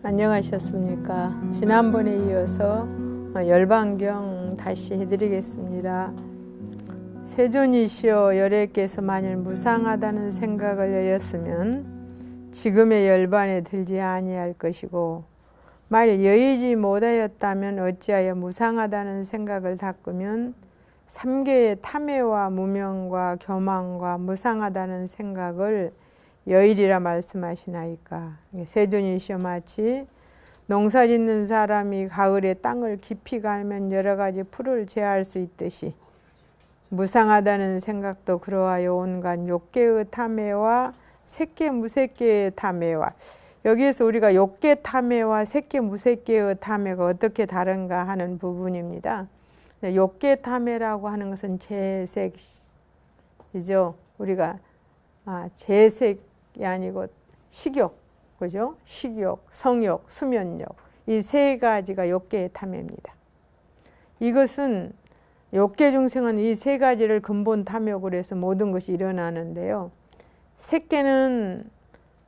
안녕하셨습니까? 지난번에 이어서 열반경 다시 해드리겠습니다. 세존이시여 열애께서 만일 무상하다는 생각을 여였으면 지금의 열반에 들지 아니할 것이고 만일 여의지 못하였다면 어찌하여 무상하다는 생각을 닦으면 삼계의 탐애와 무명과 교만과 무상하다는 생각을 여의리라 말씀하시나이까. 세존이시여 마치 농사 짓는 사람이 가을에 땅을 깊이 갈면 여러 가지 풀을 제할 수 있듯이 무상하다는 생각도 그러하여 온갖 욕계의 탐애와 색계 무색계의 탐애와, 여기에서 우리가 욕계 탐애와 색계 무색계의 탐애가 어떻게 다른가 하는 부분입니다. 욕계 탐애라고 하는 것은 재색이죠. 우리가 재색이 아니고 식욕, 그죠? 식욕, 성욕, 수면욕, 이 세 가지가 욕계의 탐애입니다. 이것은 욕계 중생은 이 세 가지를 근본 탐욕으로 해서 모든 것이 일어나는데요. 색계는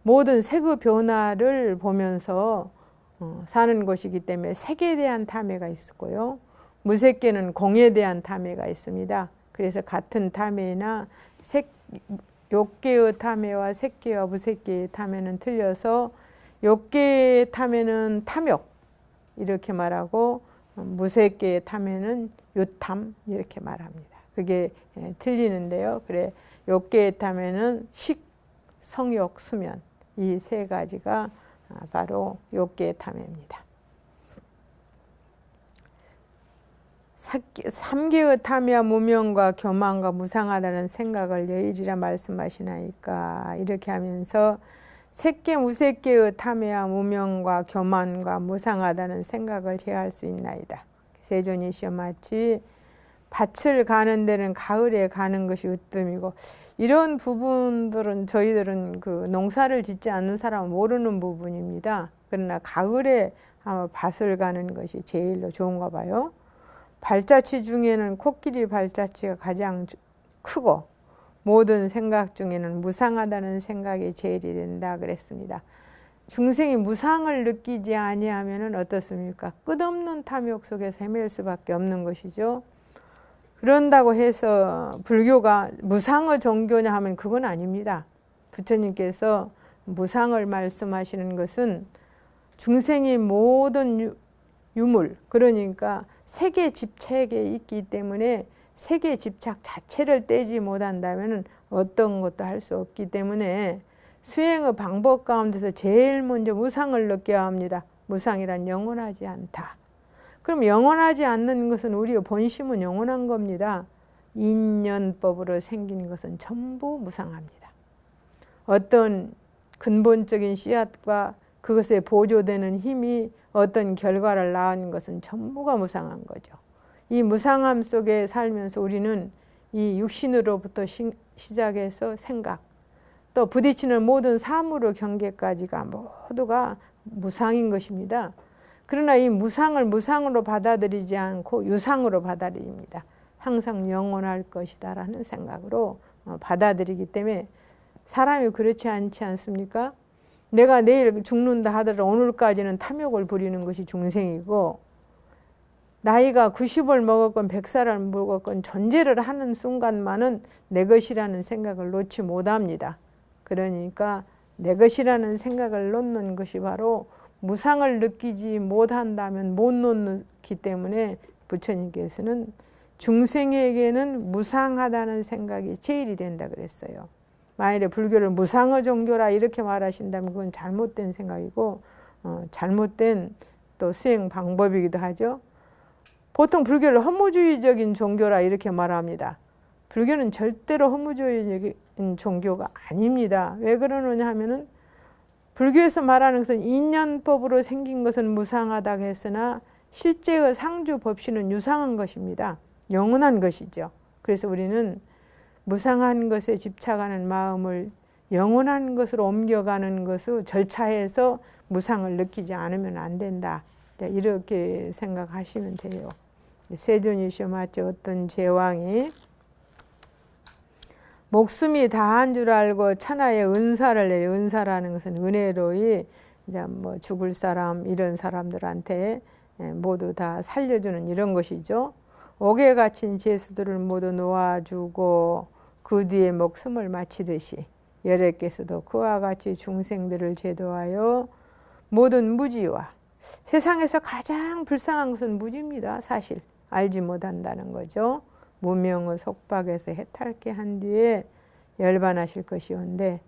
모든 색의 변화를 보면서 사는 것이기 때문에 색에 대한 탐애가 있고요. 무색계는 공에 대한 탐애가 있습니다. 그래서 같은 탐애나 욕계의 탐애와 색계와 무색계의 탐애는 틀려서 욕계의 탐애는 탐욕 이렇게 말하고 무색계의 탐애는 유탐 이렇게 말합니다. 그게 틀리는데요. 그래 욕계의 탐애는 식, 성욕, 수면 이 세 가지가 바로 욕계의 탐애입니다. 삼계의 탐애와 무명과 교만과 무상하다는 생각을 여의리라 말씀하시나이까. 이렇게 하면서 색계 무색계의 탐애와 무명과 교만과 무상하다는 생각을 제할 수 있나이다. 세존이시여 마치 밭을 가는 데는 가을에 가는 것이 으뜸이고, 이런 부분들은 저희들은 그 농사를 짓지 않는 사람은 모르는 부분입니다. 그러나 가을에 아마 밭을 가는 것이 제일로 좋은가 봐요. 발자취 중에는 코끼리 발자취가 가장 크고 모든 생각 중에는 무상하다는 생각이 제일이 된다 그랬습니다. 중생이 무상을 느끼지 아니하면 어떻습니까? 끝없는 탐욕 속에서 헤맬 수밖에 없는 것이죠. 그런다고 해서 불교가 무상의 종교냐 하면 그건 아닙니다. 부처님께서 무상을 말씀하시는 것은 중생이 모든 유물, 그러니까 세계 집착에 있기 때문에 세계 집착 자체를 떼지 못한다면 어떤 것도 할 수 없기 때문에 수행의 방법 가운데서 제일 먼저 무상을 느껴야 합니다. 무상이란 영원하지 않다. 그럼 영원하지 않는 것은 우리의 본심은 영원한 겁니다. 인연법으로 생긴 것은 전부 무상합니다. 어떤 근본적인 씨앗과 그것에 보조되는 힘이 어떤 결과를 낳은 것은 전부가 무상한 거죠. 이 무상함 속에 살면서 우리는 이 육신으로부터 시작해서 생각, 또 부딪히는 모든 사물의 경계까지가 모두가 무상인 것입니다. 그러나 이 무상을 무상으로 받아들이지 않고 유상으로 받아들입니다. 항상 영원할 것이다 라는 생각으로 받아들이기 때문에 사람이 그렇지 않지 않습니까? 내가 내일 죽는다 하더라도 오늘까지는 탐욕을 부리는 것이 중생이고, 나이가 90을 먹었건 100살을 먹었건 존재를 하는 순간만은 내 것이라는 생각을 놓지 못합니다. 그러니까 내 것이라는 생각을 놓는 것이 바로 무상을 느끼지 못한다면 못 놓기 때문에 부처님께서는 중생에게는 무상하다는 생각이 제일이 된다 그랬어요. 만일에 불교를 무상의 종교라 이렇게 말하신다면 그건 잘못된 생각이고 잘못된 또 수행 방법이기도 하죠. 보통 불교를 허무주의적인 종교라 이렇게 말합니다. 불교는 절대로 허무주의적인 종교가 아닙니다. 왜 그러느냐 하면은 불교에서 말하는 것은 인연법으로 생긴 것은 무상하다고 했으나 실제의 상주 법신은 유상한 것입니다. 영원한 것이죠. 그래서 우리는 무상한 것에 집착하는 마음을 영원한 것으로 옮겨가는 것을 절차해서 무상을 느끼지 않으면 안 된다. 이렇게 생각하시면 돼요. 세존이시여 마치 어떤 제왕이 목숨이 다한 줄 알고 천하에 은사를 내려, 은사라는 것은 은혜로이 이제 뭐 죽을 사람 이런 사람들한테 모두 다 살려주는 이런 것이죠. 옥에 갇힌 죄수들을 모두 놓아주고 그 뒤에 목숨을 마치듯이 여래께서도 그와 같이 중생들을 제도하여 모든 무지와 세상에서 가장 불쌍한 것은 무지입니다. 사실 알지 못한다는 거죠. 무명의 속박에서 해탈케 한 뒤에 열반하실 것이온데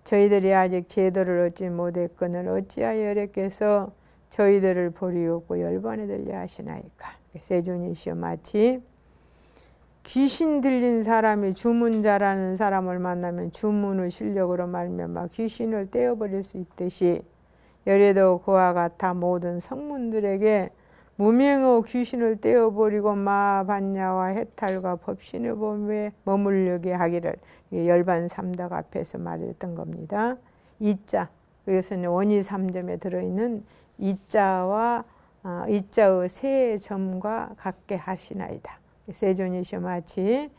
저희들이 아직 제도를 얻지 못했거늘 어찌하여 여래께서 저희들을 버리옵고 열반에 들려 하시나이까. 세존이시여 마치 귀신 들린 사람이 주문자라는 사람을 만나면 주문의 실력으로 말미암아 귀신을 떼어버릴 수 있듯이 열애도 그와 같아 모든 성문들에게 무명의 귀신을 떼어버리고 마반야와 해탈과 법신의 범위에 머물려게 하기를 열반 삼덕 앞에서 말했던 겁니다. 이자, 그것은 원이 3점에 들어있는 이자와 이자의 세 점과 같게 하시나이다. 세존이시여 마치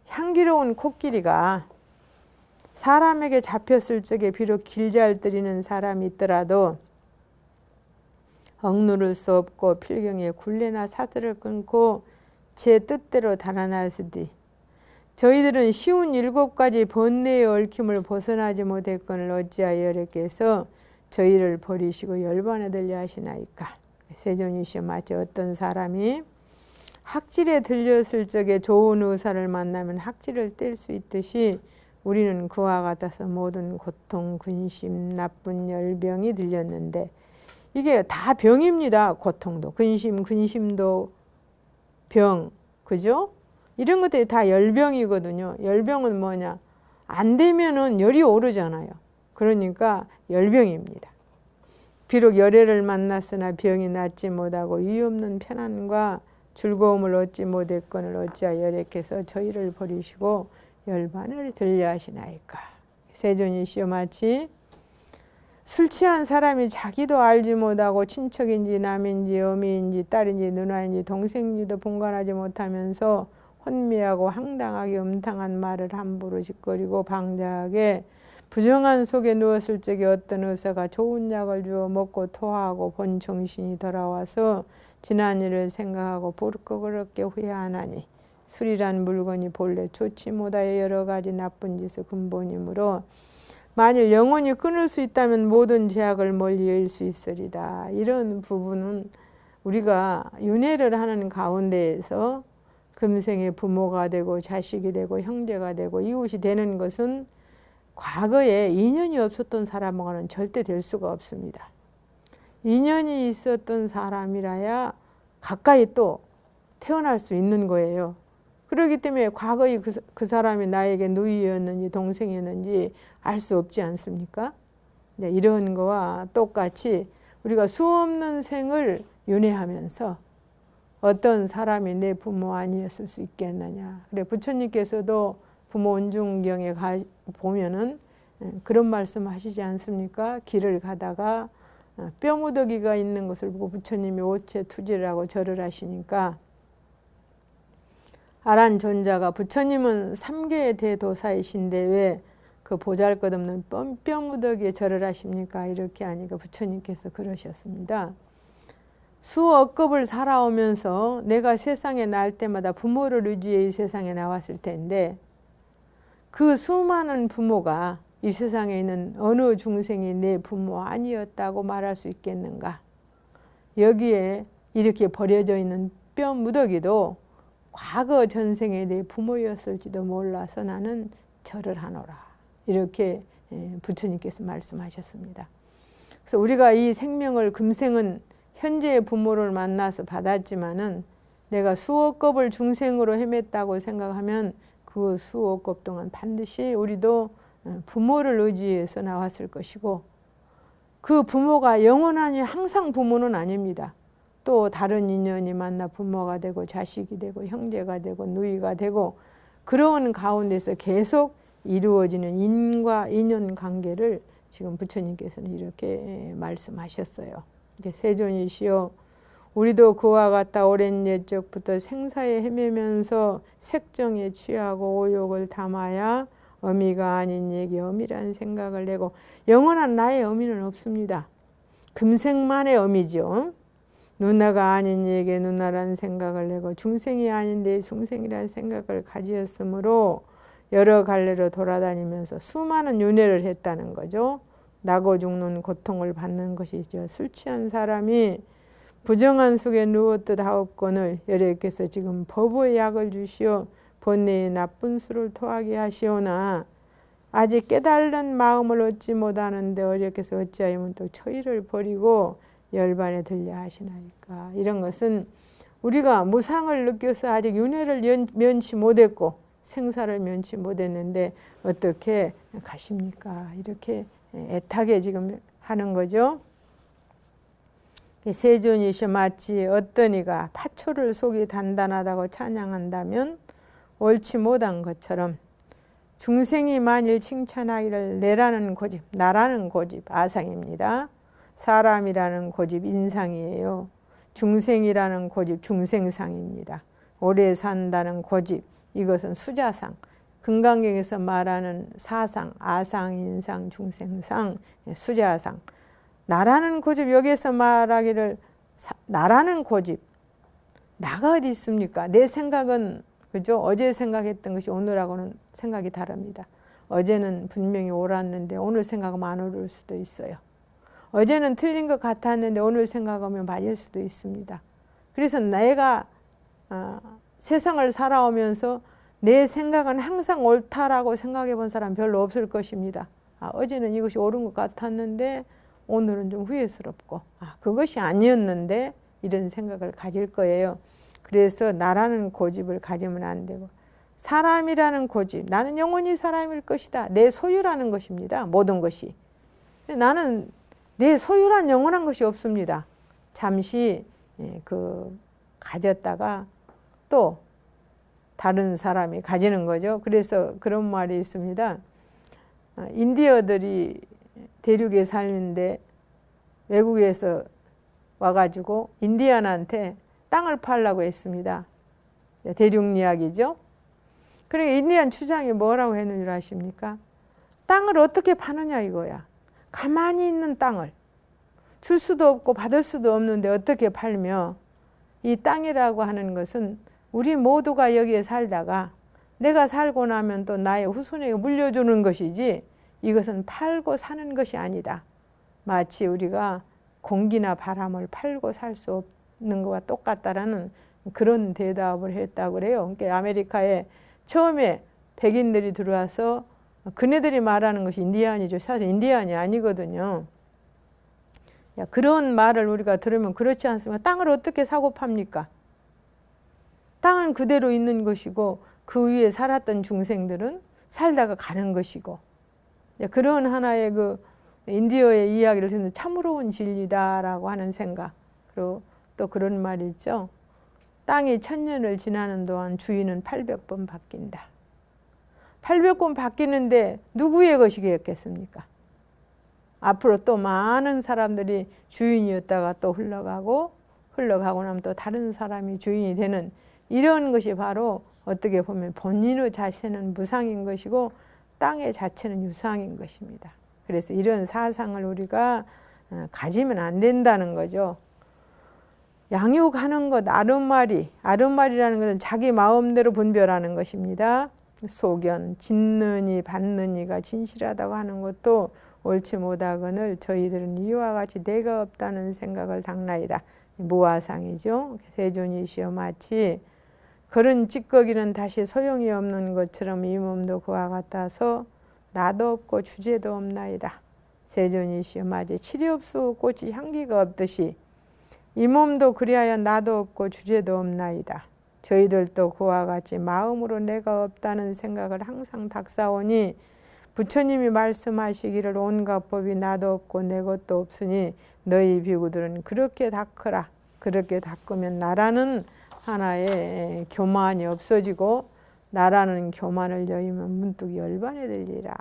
향기로운 코끼리가 사람에게 잡혔을 적에 비록 길잘들이는 사람이 있더라도 억누를 수 없고 필경에 굴레나 사슬을 끊고 제 뜻대로 달아나르시되 저희들은 쉬운 7가지 번뇌의 얽힘을 벗어나지 못했거늘 어찌하여 여래께서 저희를 버리시고 열반에 들려 하시나이까. 세존이시여 마치 어떤 사람이 학질에 들렸을 적에 좋은 의사를 만나면 학질을 뗄 수 있듯이 우리는 그와 같아서 모든 고통, 근심, 나쁜 열병이 들렸는데 이게 다 병입니다. 고통도, 근심도 병, 그죠? 이런 것들이 다 열병이거든요. 열병은 뭐냐? 안 되면은 열이 오르잖아요. 그러니까 열병입니다. 비록 열애를 만났으나 병이 낫지 못하고 이없는 편안과 즐거움을 얻지 못했거늘 어찌하여 여래께서 저희를 버리시고 열반을 들려 하시나이까. 세존이시여 마치 술 취한 사람이 자기도 알지 못하고 친척인지 남인지 어미인지 딸인지 누나인지 동생인지도 분간하지 못하면서 혼미하고 황당하게 음탕한 말을 함부로 짓거리고 방자하게 부정한 속에 누웠을 적에 어떤 의사가 좋은 약을 주어 먹고 토하고 본 정신이 돌아와서 지난 일을 생각하고 부끄럽게 후회하나니 술이란 물건이 본래 좋지 못하여 여러 가지 나쁜 짓의 근본이므로 만일 영원히 끊을 수 있다면 모든 죄악을 멀리 여길 수 있으리다. 이런 부분은 우리가 윤회를 하는 가운데에서 금생의 부모가 되고 자식이 되고 형제가 되고 이웃이 되는 것은 과거에 인연이 없었던 사람과는 절대 될 수가 없습니다. 인연이 있었던 사람이라야 가까이 또 태어날 수 있는 거예요. 그렇기 때문에 과거에 그 사람이 나에게 누이였는지 동생이었는지 알 수 없지 않습니까? 네, 이런 거와 똑같이 우리가 수없는 생을 윤회하면서 어떤 사람이 내 부모 아니었을 수 있겠느냐. 그래 부처님께서도 부모 은중경에 보면은 그런 말씀 하시지 않습니까? 길을 가다가 뼈무더기가 있는 것을 보고 부처님이 오체 투지라고 절을 하시니까 아란 존자가 부처님은 3계의 대도사이신데 왜 그 보잘것없는 뼈무더기에 절을 하십니까? 이렇게 하니까 부처님께서 그러셨습니다. 수억 급을 살아오면서 내가 세상에 날 때마다 부모를 의지해 이 세상에 나왔을 텐데 그 수많은 부모가 이 세상에 있는 어느 중생이 내 부모 아니었다고 말할 수 있겠는가? 여기에 이렇게 버려져 있는 뼈 무더기도 과거 전생에 내 부모였을지도 몰라서 나는 절을 하노라. 이렇게 부처님께서 말씀하셨습니다. 그래서 우리가 이 생명을 금생은 현재의 부모를 만나서 받았지만은 내가 수억 급을 중생으로 헤맸다고 생각하면 그 수억 급 동안 반드시 우리도 부모를 의지해서 나왔을 것이고 그 부모가 영원하니 항상 부모는 아닙니다. 또 다른 인연이 만나 부모가 되고 자식이 되고 형제가 되고 누이가 되고 그런 가운데서 계속 이루어지는 인과 인연 관계를 지금 부처님께서는 이렇게 말씀하셨어요. 세존이시여 우리도 그와 같다 오랜 옛적부터 생사에 헤매면서 색정에 취하고 오욕을 담아야 어미가 아닌 얘기 어미라는 생각을 내고 영원한 나의 어미는 없습니다. 금생만의 의미죠. 누나가 아닌 이에게 누나라는 생각을 내고 중생이 아닌데 중생이라는 생각을 가지었으므로 여러 갈래로 돌아다니면서 수많은 윤회를 했다는 거죠. 나고 죽는 고통을 받는 것이죠. 술 취한 사람이 부정한 속에 누웠듯 하옵거늘 여러께서 지금 법의 약을 주시어 번뇌의 나쁜 술을 토하게 하시오나 아직 깨달은 마음을 얻지 못하는데 어려께서 어찌하면 또 처의를 버리고 열반에 들려 하시나이까. 이런 것은 우리가 무상을 느껴서 아직 윤회를 면치 못했고 생사를 면치 못했는데 어떻게 가십니까? 이렇게 애타게 지금 하는 거죠. 세존이시 마치 어떤 이가 파초를 속이 단단하다고 찬양한다면 옳지 못한 것처럼 중생이 만일 칭찬하기를 내라는 고집, 나라는 고집, 아상입니다. 사람이라는 고집, 인상이에요. 중생이라는 고집, 중생상입니다. 오래 산다는 고집, 이것은 수자상. 금강경에서 말하는 사상, 아상, 인상, 중생상, 수자상. 나라는 고집, 여기에서 말하기를 나라는 고집. 나가 어디 있습니까? 내 생각은 그죠? 어제 생각했던 것이 오늘하고는 생각이 다릅니다. 어제는 분명히 옳았는데 오늘 생각하면 안 옳을 수도 있어요. 어제는 틀린 것 같았는데 오늘 생각하면 맞을 수도 있습니다. 그래서 내가 세상을 살아오면서 내 생각은 항상 옳다라고 생각해 본 사람 별로 없을 것입니다. 어제는 이것이 옳은 것 같았는데 오늘은 좀 후회스럽고 그것이 아니었는데 이런 생각을 가질 거예요. 그래서 나라는 고집을 가지면 안 되고 사람이라는 고집, 나는 영원히 사람일 것이다. 내 소유라는 것입니다. 모든 것이. 나는 내 소유란 영원한 것이 없습니다. 잠시 가졌다가 또 다른 사람이 가지는 거죠. 그래서 그런 말이 있습니다. 인디어들이 대륙에 살는데 외국에서 와가지고 인디안한테 땅을 팔라고 했습니다. 대륙 이야기죠. 그러니까 인디안 추장이 뭐라고 했는 줄 아십니까? 땅을 어떻게 파느냐 이거야. 가만히 있는 땅을 줄 수도 없고 받을 수도 없는데 어떻게 팔며, 이 땅이라고 하는 것은 우리 모두가 여기에 살다가 내가 살고 나면 또 나의 후손에게 물려주는 것이지 이것은 팔고 사는 것이 아니다. 마치 우리가 공기나 바람을 팔고 살 수 없는 것과 똑같다라는 그런 대답을 했다고 그래요. 그러니까 아메리카에 처음에 백인들이 들어와서 그네들이 말하는 것이 인디안이죠. 사실 인디안이 아니거든요. 그런 말을 우리가 들으면 그렇지 않습니까? 땅을 어떻게 사고 팝니까? 땅은 그대로 있는 것이고 그 위에 살았던 중생들은 살다가 가는 것이고, 그런 하나의 그 인디어의 이야기를 듣는 참으로운 진리다라고 하는 생각. 그리고 또 그런 말이 있죠. 땅이 1000년을 지나는 동안 주인은 800번 바뀐다. 800번 바뀌는데 누구의 것이겠습니까? 앞으로 또 많은 사람들이 주인이었다가 또 흘러가고 나면 또 다른 사람이 주인이 되는, 이런 것이 바로 어떻게 보면 본인의 자체는 무상인 것이고 땅의 자체는 유상인 것입니다. 그래서 이런 사상을 우리가 가지면 안 된다는 거죠. 양육하는 것, 아름말이라는 것은 자기 마음대로 분별하는 것입니다. 소견, 짓느니 받느니가 진실하다고 하는 것도 옳지 못하거늘 저희들은 이와 같이 내가 없다는 생각을 당나이다. 무아상이죠. 세존이시여 마치 그런 찌꺼기는 다시 소용이 없는 것처럼 이 몸도 그와 같아서 나도 없고 주제도 없나이다. 세존이시여 마치 치리없수 꽃이 향기가 없듯이 이 몸도 그리하여 나도 없고 주제도 없나이다. 저희들도 그와 같이 마음으로 내가 없다는 생각을 항상 닥사오니 부처님이 말씀하시기를 온갖 법이 나도 없고 내 것도 없으니 너희 비구들은 그렇게 닦으라. 그렇게 닦으면 나라는 하나의 교만이 없어지고 나라는 교만을 여의면 문득 열반에 들리라.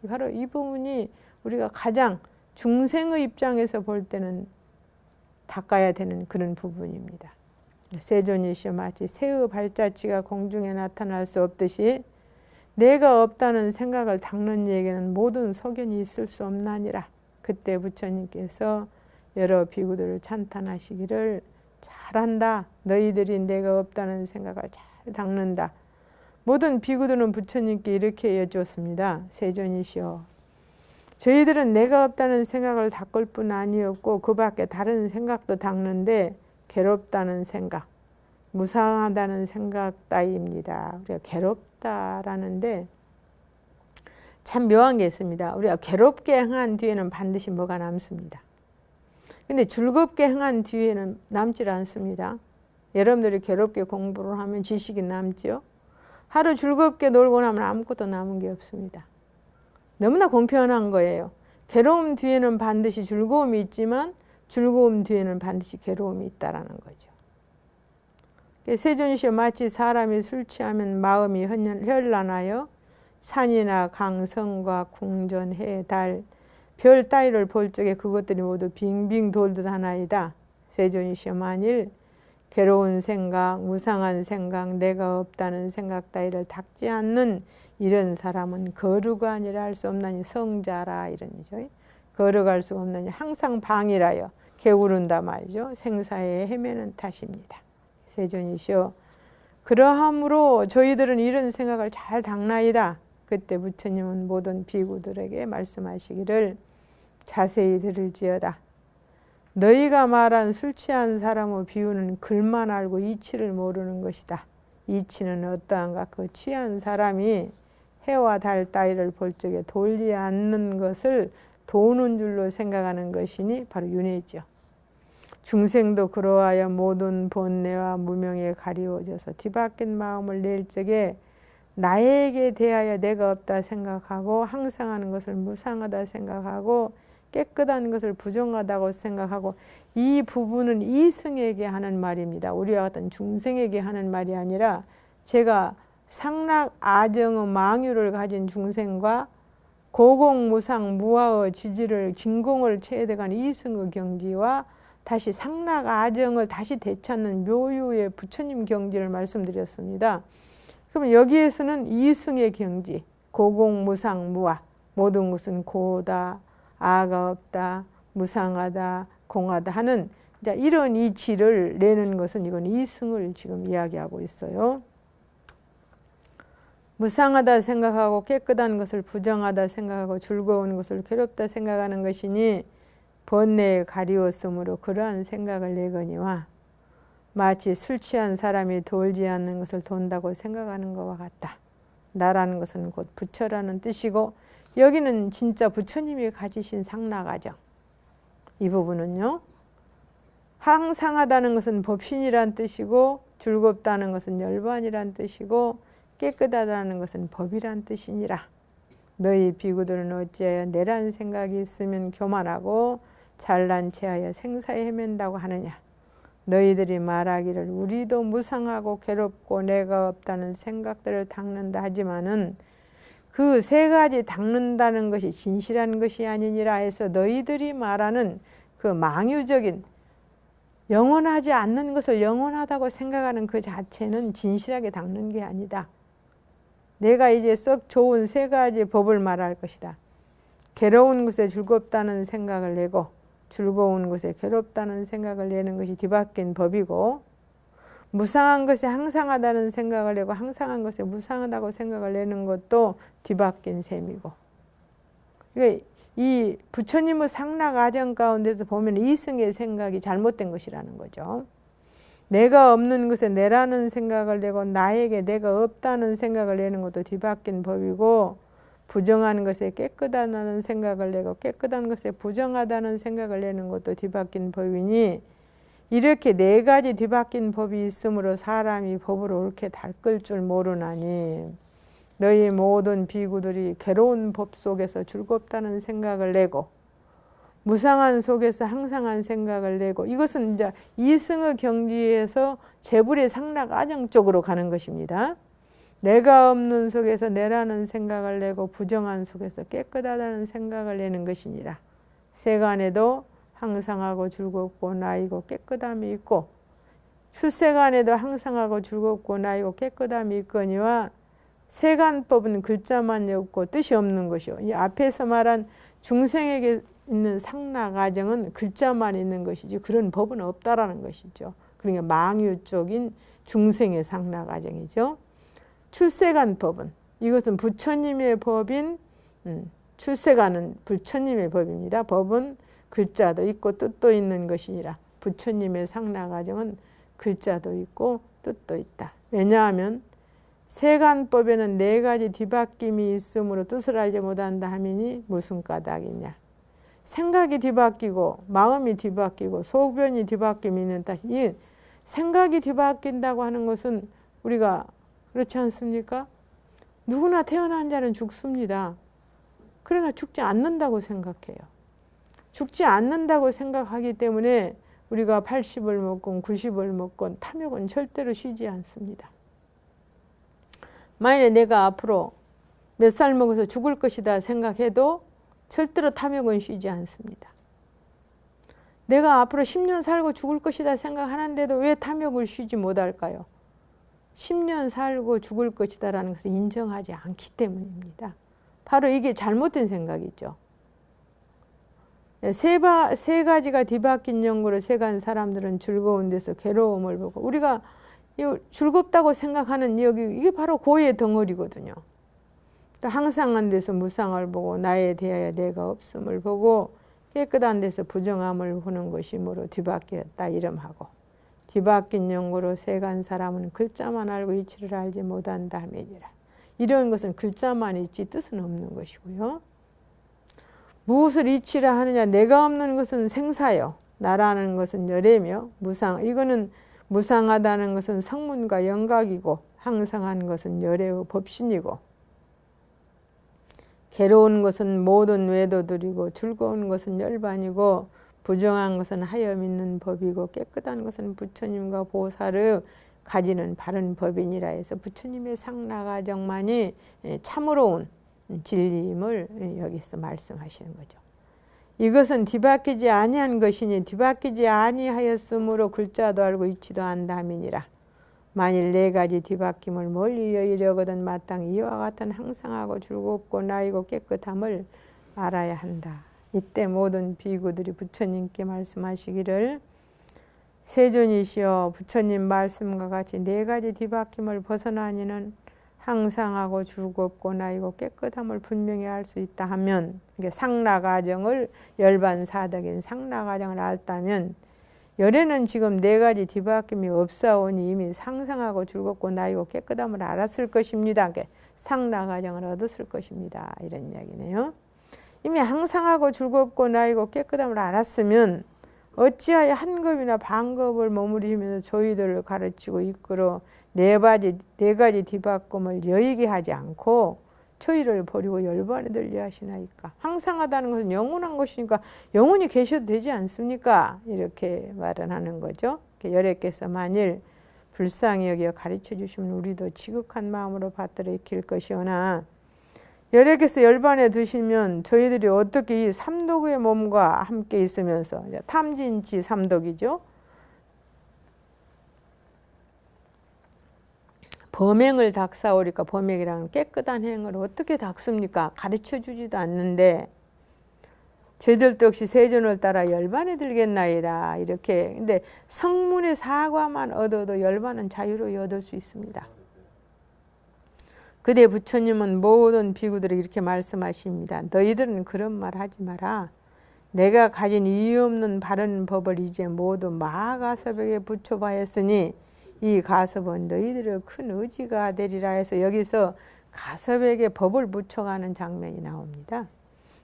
바로 이 부분이 우리가 가장 중생의 입장에서 볼 때는 닦아야 되는 그런 부분입니다. 세존이시여 마치 새의 발자취가 공중에 나타날 수 없듯이 내가 없다는 생각을 닦는 이에게는 모든 소견이 있을 수 없나니라. 그때 부처님께서 여러 비구들을 찬탄하시기를 잘한다. 너희들이 내가 없다는 생각을 잘 닦는다. 모든 비구들은 부처님께 이렇게 여쭈었습니다. 세존이시여, 저희들은 내가 없다는 생각을 닦을 뿐 아니었고 그 밖에 다른 생각도 닦는데 괴롭다는 생각, 무상하다는 생각 따위입니다. 우리가 괴롭다라는데 참 묘한 게 있습니다. 우리가 괴롭게 행한 뒤에는 반드시 뭐가 남습니다. 근데 즐겁게 행한 뒤에는 남질 않습니다. 여러분들이 괴롭게 공부를 하면 지식이 남죠. 하루 즐겁게 놀고 나면 아무것도 남은 게 없습니다. 너무나 공평한 거예요. 괴로움 뒤에는 반드시 즐거움이 있지만 즐거움 뒤에는 반드시 괴로움이 있다라는 거죠. 세존이시여, 마치 사람이 술 취하면 마음이 현란하여 산이나 강, 성과 궁전, 해, 달, 별 따위를 볼 적에 그것들이 모두 빙빙 돌듯 하나이다. 세존이시여, 만일 괴로운 생각, 무상한 생각, 내가 없다는 생각 따위를 닦지 않는 이런 사람은 거루가 아니라 할 수 없나니 성자라, 이런 이죠. 거룩할 수가 없나니 항상 방이라여 게으른다 말이죠. 생사에 헤매는 탓입니다. 세존이시여, 그러함으로 저희들은 이런 생각을 잘 닦나이다. 그때 부처님은 모든 비구들에게 말씀하시기를 자세히 들을지어다. 너희가 말한 술 취한 사람의 비유는 글만 알고 이치를 모르는 것이다. 이치는 어떠한가? 그 취한 사람이 해와 달 따위를 볼 적에 돌지 않는 것을 도는 줄로 생각하는 것이니 바로 윤회죠. 중생도 그러하여 모든 본내와 무명에 가리워져서 뒤바뀐 마음을 낼 적에 나에게 대하여 내가 없다 생각하고 항상하는 것을 무상하다 생각하고 깨끗한 것을 부정하다고 생각하고, 이 부분은 이승에게 하는 말입니다. 우리와 같은 중생에게 하는 말이 아니라 제가 상락 아정의 망유를 가진 중생과 고공무상 무아의 지지를 진공을 체득한 이승의 경지와 다시 상락 아정을 다시 되찾는 묘유의 부처님 경지를 말씀드렸습니다. 그럼 여기에서는 이승의 경지, 고공무상 무아, 모든 것은 고다, 아가 없다, 무상하다, 공하다 하는 이런 이치를 내는 것은 이건 이승을 지금 이야기하고 있어요. 무상하다 생각하고 깨끗한 것을 부정하다 생각하고 즐거운 것을 괴롭다 생각하는 것이니 번뇌에 가리웠으므로 그러한 생각을 내거니와 마치 술 취한 사람이 돌지 않는 것을 돈다고 생각하는 것과 같다. 나라는 것은 곧 부처라는 뜻이고 여기는 진짜 부처님이 가지신 상락아정. 이 부분은요, 항상하다는 것은 법신이란 뜻이고 즐겁다는 것은 열반이란 뜻이고 깨끗하다는 것은 법이란 뜻이니라. 너희 비구들은 어찌하여 내란 생각이 있으면 교만하고 잘난 체하여 생사에 헤맨다고 하느냐. 너희들이 말하기를 우리도 무상하고 괴롭고 내가 없다는 생각들을 닦는다 하지만은 그 세 가지 닦는다는 것이 진실한 것이 아니니라 해서 너희들이 말하는 그 망유적인 영원하지 않는 것을 영원하다고 생각하는 그 자체는 진실하게 닦는 게 아니다. 내가 이제 썩 좋은 세 가지 법을 말할 것이다. 괴로운 것에 즐겁다는 생각을 내고 즐거운 것에 괴롭다는 생각을 내는 것이 뒤바뀐 법이고, 무상한 것에 항상하다는 생각을 내고 항상한 것에 무상하다고 생각을 내는 것도 뒤바뀐 셈이고, 그러니까 이 부처님의 상락 아정 가운데서 보면 이승의 생각이 잘못된 것이라는 거죠. 내가 없는 것에 내라는 생각을 내고 나에게 내가 없다는 생각을 내는 것도 뒤바뀐 법이고, 부정한 것에 깨끗하다는 생각을 내고 깨끗한 것에 부정하다는 생각을 내는 것도 뒤바뀐 법이니, 이렇게 네 가지 뒤바뀐 법이 있으므로 사람이 법을 옳게 닦을 줄 모르나니 너희 모든 비구들이 괴로운 법 속에서 즐겁다는 생각을 내고 무상한 속에서 항상한 생각을 내고, 이것은 이제 이승의 경지에서 재불의 상락 아정 쪽으로 가는 것입니다. 내가 없는 속에서 내라는 생각을 내고 부정한 속에서 깨끗하다는 생각을 내는 것이니라. 세간에도 항상하고 즐겁고 나이고 깨끗함이 있고 출세간에도 항상하고 즐겁고 나이고 깨끗함이 있거니와 세간법은 글자만 없고 뜻이 없는 것이요. 이 앞에서 말한 중생에게 있는 상나가정은 글자만 있는 것이지 그런 법은 없다라는 것이죠. 그러니까 망유 쪽인 중생의 상나가정이죠. 출세간 법은 이것은 부처님의 법인 출세간은 부처님의 법입니다. 법은 글자도 있고 뜻도 있는 것이니라. 부처님의 상나가정은 글자도 있고 뜻도 있다. 왜냐하면 세간법에는 4가지 뒤바뀜이 있으므로 뜻을 알지 못한다 하미니 무슨 까닭이냐. 생각이 뒤바뀌고 마음이 뒤바뀌고 소변이 뒤바뀜이 있는 탓이 이 생각이 뒤바뀐다고 하는 것은 우리가 그렇지 않습니까? 누구나 태어난 자는 죽습니다. 그러나 죽지 않는다고 생각해요. 죽지 않는다고 생각하기 때문에 우리가 80을 먹건 90을 먹건 탐욕은 절대로 쉬지 않습니다. 만약에 내가 앞으로 몇 살 먹어서 죽을 것이다 생각해도 절대로 탐욕은 쉬지 않습니다. 내가 앞으로 10년 살고 죽을 것이다 생각하는데도 왜 탐욕을 쉬지 못할까요? 10년 살고 죽을 것이다라는 것을 인정하지 않기 때문입니다. 바로 이게 잘못된 생각이죠. 세 가지가 뒤바뀐 연고로 세간 사람들은 즐거운 데서 괴로움을 보고 우리가 즐겁다고 생각하는 이게 바로 고의 덩어리거든요. 또 항상한 데서 무상을 보고 나에 대하여 내가 없음을 보고 깨끗한 데서 부정함을 보는 것이므로 뒤바뀌었다 이름하고 뒤바뀐 연고로 세간 사람은 글자만 알고 이치를 알지 못한다 하매니라. 이런 것은 글자만 있지 뜻은 없는 것이고요. 무엇을 이치라 하느냐. 내가 없는 것은 생사요. 나라는 것은 열애며 무상. 이거는 무상하다는 것은 성문과 영각이고 항상한 것은 열애의 법신이고 괴로운 것은 모든 외도들이고 즐거운 것은 열반이고 부정한 것은 하염 있는 법이고 깨끗한 것은 부처님과 보살의 가지는 바른 법이니라 해서 부처님의 상나가정만이 참으로 온 진리임을 여기서 말씀하시는 거죠. 이것은 뒤바뀌지 아니한 것이니 뒤바뀌지 아니하였으므로 글자도 알고 있지도 않다미니라. 만일 4가지 뒤바뀜을 멀리 여의려거든 마땅히 이와 같은 항상하고 즐겁고 나이고 깨끗함을 알아야 한다. 이때 모든 비구들이 부처님께 말씀하시기를 세존이시여 부처님 말씀과 같이 4가지 뒤바뀜을 벗어나니는 항상하고 즐겁고 나이고 깨끗함을 분명히 알 수 있다 하면 상나가정을 열반사덕인 상나가정을 알다면 열애는 지금 4가지 뒤바뀜이 없사오니 이미 상상하고 즐겁고 나이고 깨끗함을 알았을 것입니다. 상나가정을 얻었을 것입니다. 이런 이야기네요. 이미 항상하고 즐겁고 나이고 깨끗함을 알았으면 어찌하여 한 겁이나 반겁을 머무르면서 저희들을 가르치고 이끌어 4가지 뒤바꿈을 여의게 하지 않고 저희를 버리고 열반에 들려 하시나이까. 항상하다는 것은 영원한 것이니까 영원히 계셔도 되지 않습니까? 이렇게 말을 하는 거죠. 열애께서 만일 불쌍히 여겨 가르쳐 주시면 우리도 지극한 마음으로 받들어 익힐 것이오나 열애께서 열반에 드시면 저희들이 어떻게 이 삼독의 몸과 함께 있으면서 탐진치 삼독이죠. 범행을 닦사오리까. 범행이라는 깨끗한 행을 어떻게 닦습니까? 가르쳐 주지도 않는데 저희들도 역시 세존을 따라 열반에 들겠나이다. 이렇게. 근데 성문의 사과만 얻어도 열반은 자유로이 얻을 수 있습니다. 그대 부처님은 모든 비구들에게 이렇게 말씀하십니다. 너희들은 그런 말 하지 마라. 내가 가진 이유 없는 바른 법을 이제 모두 마가섭에게 붙여봐했으니 이 가섭은 너희들의 큰 의지가 되리라 해서 여기서 가섭에게 법을 붙여가는 장면이 나옵니다.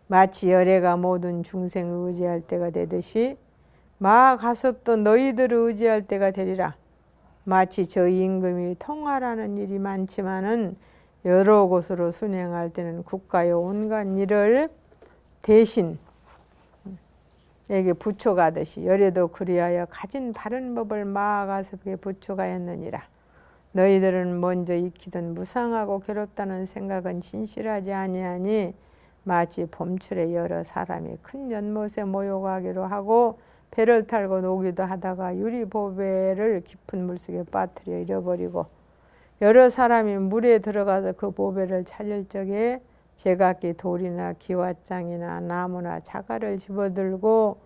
마치 열애가 모든 중생을 의지할 때가 되듯이 마가섭도 너희들을 의지할 때가 되리라. 마치 저 임금이 통화라는 일이 많지만은 여러 곳으로 순행할 때는 국가의 온갖 일을 대신 에게 부초가듯이 열애도 그리하여 가진 바른 법을 마가섭에게 부초가였느니라. 너희들은 먼저 익히던 무상하고 괴롭다는 생각은 진실하지 아니하니 마치 봄철에 여러 사람이 큰 연못에 모여가기로 하고 배를 탈고 노기도 하다가 유리보배를 깊은 물속에 빠뜨려 잃어버리고 여러 사람이 물에 들어가서 그 보배를 찾을 적에 제각기 돌이나 기왓장이나 나무나 자갈을 집어들고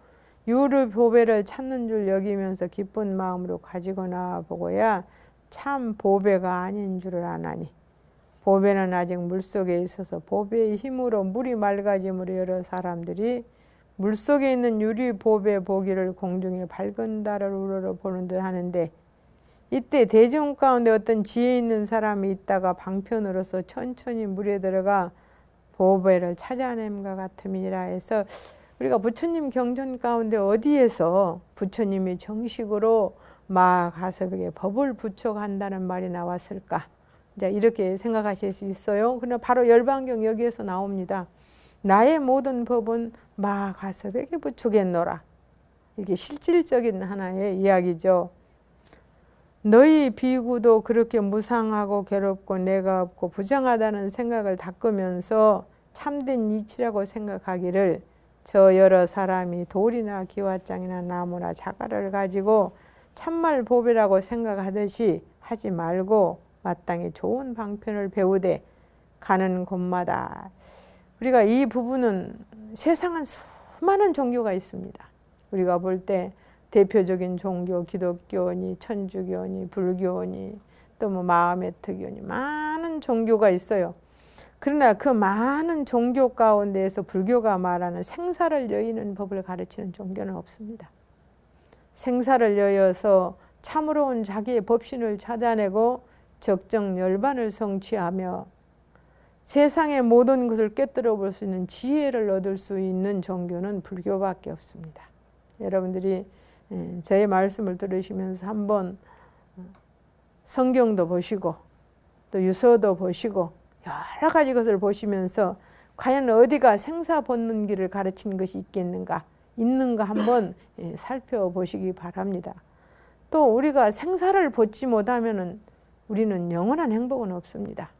유르 보배를 찾는 줄 여기면서 기쁜 마음으로 가지고 나와 보고야 참 보배가 아닌 줄을 아나니 보배는 아직 물속에 있어서 보배의 힘으로 물이 맑아짐으로 여러 사람들이 물속에 있는 유리 보배 보기를 공중에 밝은 달을 우러러 보는 듯 하는데 이때 대중 가운데 어떤 지혜 있는 사람이 있다가 방편으로서 천천히 물에 들어가 보배를 찾아냄과 같음이라 해서 우리가 부처님 경전 가운데 어디에서 부처님이 정식으로 마가섭에게 법을 부촉한다는 말이 나왔을까? 이제 이렇게 생각하실 수 있어요. 그러나 바로 열반경 여기에서 나옵니다. 나의 모든 법은 마가섭에게 부촉했노라. 이게 실질적인 하나의 이야기죠. 너희 비구도 그렇게 무상하고 괴롭고 내가 없고 부정하다는 생각을 닦으면서 참된 이치라고 생각하기를 저 여러 사람이 돌이나 기왓장이나 나무나 자갈을 가지고 참말 보배라고 생각하듯이 하지 말고 마땅히 좋은 방편을 배우되 가는 곳마다 우리가 이 부분은 세상은 수많은 종교가 있습니다. 우리가 볼 때 대표적인 종교 기독교니 천주교니 불교니 또 뭐 마하메트교니 많은 종교가 있어요. 그러나 그 많은 종교 가운데에서 불교가 말하는 생사를 여의는 법을 가르치는 종교는 없습니다. 생사를 여여서 참으로운 자기의 법신을 찾아내고 적정 열반을 성취하며 세상의 모든 것을 꿰뚫어 볼 수 있는 지혜를 얻을 수 있는 종교는 불교밖에 없습니다. 여러분들이 저의 말씀을 들으시면서 한번 성경도 보시고 또 유서도 보시고 여러 가지 것을 보시면서 과연 어디가 생사 벗는 길을 가르친 것이 있겠는가 있는가 한번 살펴보시기 바랍니다. 또 우리가 생사를 벗지 못하면 우리는 영원한 행복은 없습니다.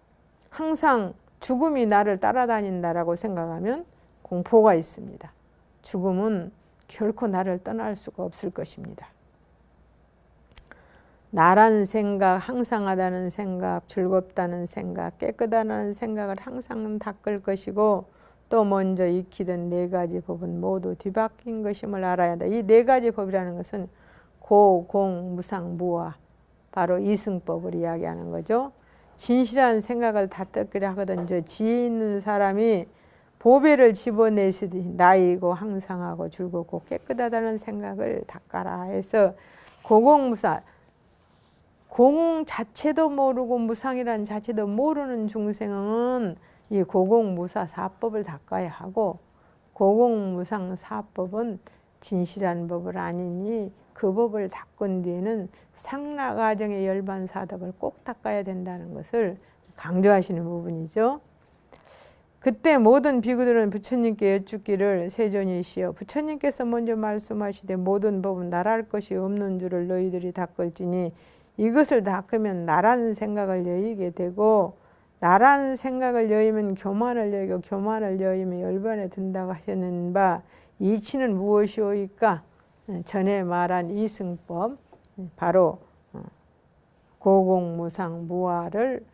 항상 죽음이 나를 따라다닌다라고 생각하면 공포가 있습니다. 죽음은 결코 나를 떠날 수가 없을 것입니다. 나라는 생각, 항상하다는 생각, 즐겁다는 생각, 깨끗하다는 생각을 항상 닦을 것이고 또 먼저 익히던 네 가지 법은 모두 뒤바뀐 것임을 알아야 한다. 이 네 가지 법이라는 것은 고, 공, 무상, 무아 바로 이승법을 이야기하는 거죠. 진실한 생각을 다듬기를 하거든 저 지혜 있는 사람이 보배를 집어내시듯이 나이고 항상하고 즐겁고 깨끗하다는 생각을 닦아라 해서 고공무사 공 자체도 모르고 무상이라는 자체도 모르는 중생은 이 고공무사 사법을 닦아야 하고 고공무상 사법은 진실한 법을 아니니 그 법을 닦은 뒤에는 상라가정의 열반사덕을 꼭 닦아야 된다는 것을 강조하시는 부분이죠. 그때 모든 비구들은 부처님께 여쭙기를 세존이시여 부처님께서 먼저 말씀하시되 모든 법은 나랄 것이 없는 줄을 너희들이 닦을지니 이것을 닦으면 나라는 생각을 여의게 되고 나라는 생각을 여의면 교만을 여의고 교만을 여의면 열반에 든다고 하셨는 바 이치는 무엇이오이까? 전에 말한 이승법 바로 고공무상 무아를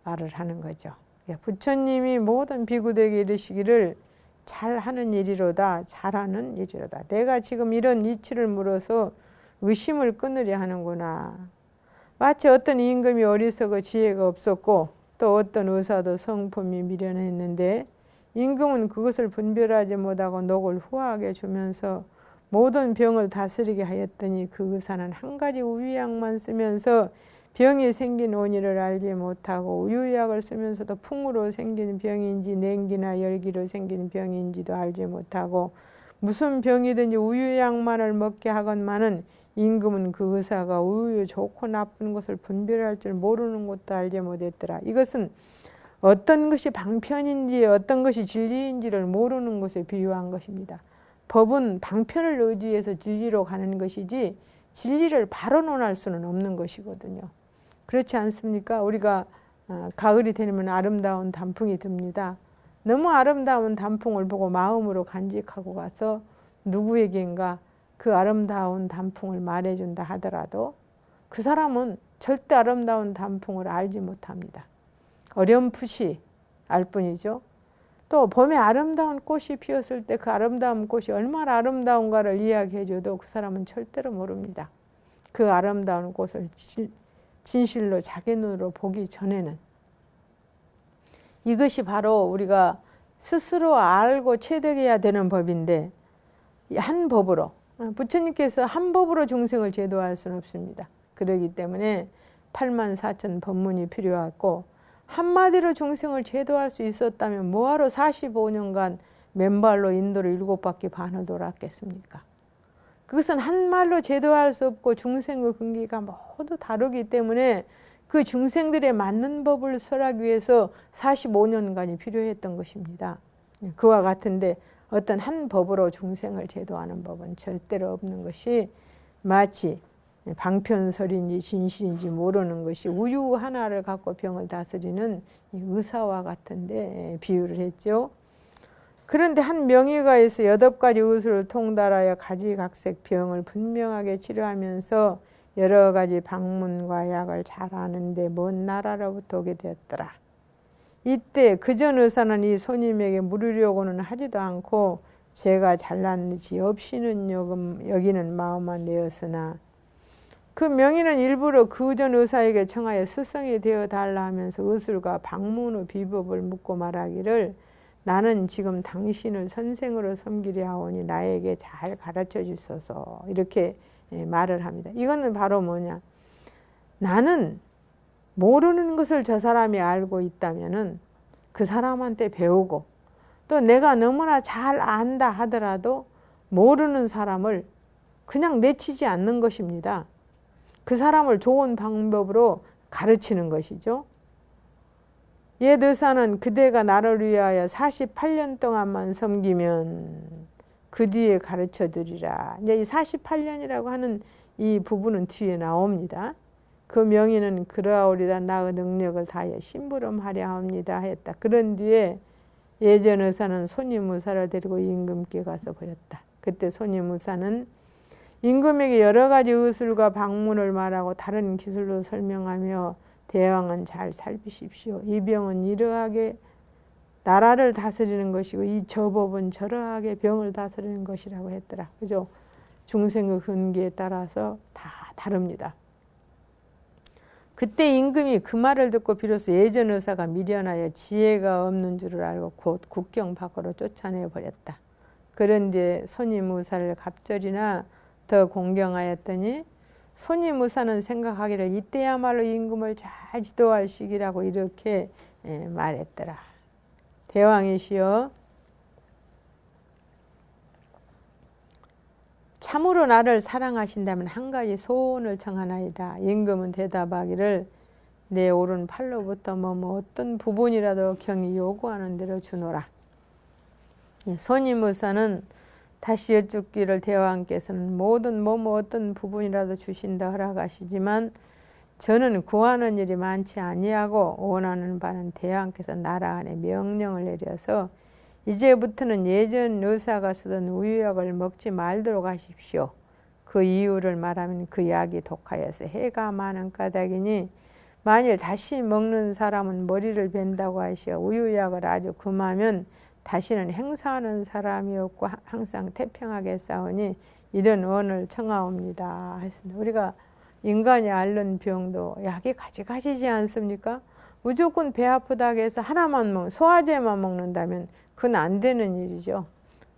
말을 하는 거죠. 부처님이 모든 비구들에게 이르시기를 잘하는 일이로다 잘하는 일이로다. 내가 지금 이런 이치를 물어서 의심을 끊으려 하는구나. 마치 어떤 임금이 어리석어 지혜가 없었고 또 어떤 의사도 성품이 미련했는데 임금은 그것을 분별하지 못하고 녹을 후하게 주면서 모든 병을 다스리게 하였더니 그 의사는 한 가지 우유약만 쓰면서 병이 생긴 원인을 알지 못하고 우유약을 쓰면서도 풍으로 생긴 병인지 냉기나 열기로 생긴 병인지도 알지 못하고 무슨 병이든지 우유약만을 먹게 하건만은 임금은 그 의사가 우유 좋고 나쁜 것을 분별할 줄 모르는 것도 알지 못했더라. 이것은 어떤 것이 방편인지 어떤 것이 진리인지를 모르는 것에 비유한 것입니다. 법은 방편을 의지해서 진리로 가는 것이지 진리를 바로 논할 수는 없는 것이거든요. 그렇지 않습니까? 우리가 가을이 되면 아름다운 단풍이 듭니다. 너무 아름다운 단풍을 보고 마음으로 간직하고 가서 누구에겐가 그 아름다운 단풍을 말해준다 하더라도 그 사람은 절대 아름다운 단풍을 알지 못합니다. 어렴풋이 알 뿐이죠. 또 봄에 아름다운 꽃이 피었을 때 그 아름다운 꽃이 얼마나 아름다운가를 이야기해줘도 그 사람은 절대로 모릅니다. 그 아름다운 꽃을 진실로 자기 눈으로 보기 전에는. 이것이 바로 우리가 스스로 알고 체득해야 되는 법인데, 한 법으로, 부처님께서 한 법으로 중생을 제도할 수는 없습니다. 그렇기 때문에 84,000 법문이 필요하고, 한마디로 중생을 제도할 수 있었다면 뭐하러 45년간 맨발로 인도를 7바퀴 반을 돌았겠습니까? 그것은 한말로 제도할 수 없고 중생의 근기가 모두 다르기 때문에 그 중생들에 맞는 법을 설하기 위해서 45년간이 필요했던 것입니다. 그와 같은데 어떤 한 법으로 중생을 제도하는 법은 절대로 없는 것이, 마치 방편설인지 진실인지 모르는 것이 우유 하나를 갖고 병을 다스리는 의사와 같은데 비유를 했죠. 그런데 한 명의가 있어 8가지 의술을 통달하여 가지각색 병을 분명하게 치료하면서 여러 가지 방문과 약을 잘 아는데 먼 나라로부터 오게 되었더라. 이때 그전 의사는 이 손님에게 물으려고는 하지도 않고 제가 잘났는지 없이는 여기는 마음만 내었으나, 그 명의는 일부러 그전 의사에게 청하여 스승이 되어 달라 하면서 의술과 방문의 비법을 묻고 말하기를, 나는 지금 당신을 선생으로 섬기려 하오니 나에게 잘 가르쳐 주소서, 이렇게 말을 합니다. 이거는 바로 뭐냐, 나는 모르는 것을 저 사람이 알고 있다면은 그 사람한테 배우고, 또 내가 너무나 잘 안다 하더라도 모르는 사람을 그냥 내치지 않는 것입니다. 그 사람을 좋은 방법으로 가르치는 것이죠. 옛 의사는 그대가 나를 위하여 48년 동안만 섬기면 그 뒤에 가르쳐 드리라. 이제 이 48년이라고 하는 이 부분은 뒤에 나옵니다. 그 명의는 그러하오리다 나의 능력을 다하여 심부름하려 합니다 했다. 그런 뒤에 예전 의사는 손님 의사를 데리고 임금께 가서 보였다. 그때 손님 의사는 임금에게 여러 가지 의술과 방문을 말하고 다른 기술로 설명하며, 대왕은 잘 살피십시오. 이 병은 이러하게 나라를 다스리는 것이고 이 저법은 저러하게 병을 다스리는 것이라고 했더라. 그죠? 중생의 근기에 따라서 다 다릅니다. 그때 임금이 그 말을 듣고 비로소 예전 의사가 미련하여 지혜가 없는 줄을 알고 곧 국경 밖으로 쫓아내버렸다. 그런데 손님 의사를 갑절이나 더 공경하였더니, 손님 의사는 생각하기를 이때야말로 임금을 잘 지도할 시기라고 이렇게 말했더라. 대왕이시여, 참으로 나를 사랑하신다면 한 가지 소원을 청하나이다. 임금은 대답하기를, 내 오른 팔로부터 뭐 어떤 부분이라도 경이 요구하는 대로 주노라. 손님 의사는 다시 여쭙기를, 대왕께서는 모든 어떤 부분이라도 주신다 허락하시지만 저는 구하는 일이 많지 아니하고 원하는 바는 대왕께서 나라 안에 명령을 내려서 이제부터는 예전 의사가 쓰던 우유약을 먹지 말도록 하십시오. 그 이유를 말하면 그 약이 독하여서 해가 많은 까닭이니 만일 다시 먹는 사람은 머리를 벤다고 하시어 우유약을 아주 금하면 다시는 행사하는 사람이 없고 항상 태평하게 싸우니 이런 원을 청하옵니다 했습니다. 우리가 인간이 앓는 병도 약이 가지가지지 않습니까? 무조건 배 아프다고 해서 하나만 소화제만 먹는다면 그건 안 되는 일이죠.